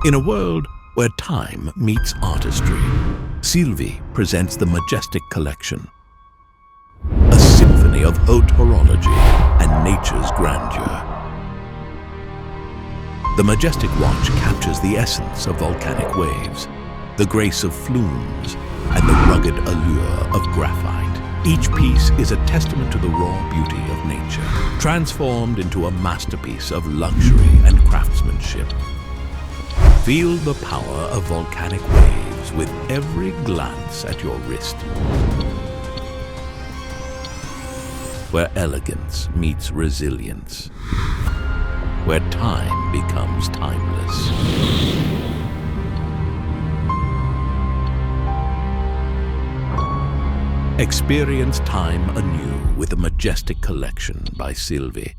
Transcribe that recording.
In a world where time meets artistry, Sylvi presents the Majestic Collection, a symphony of haute horology and nature's grandeur. The Majestic Watch captures the essence of volcanic waves, the grace of flumes, and the rugged allure of graphite. Each piece is a testament to the raw beauty of nature, transformed into a masterpiece of luxury and craftsmanship. Feel the power of volcanic waves with every glance at your wrist. Where elegance meets resilience. Where time becomes timeless. Experience time anew with the Majestic Collection by Sylvi.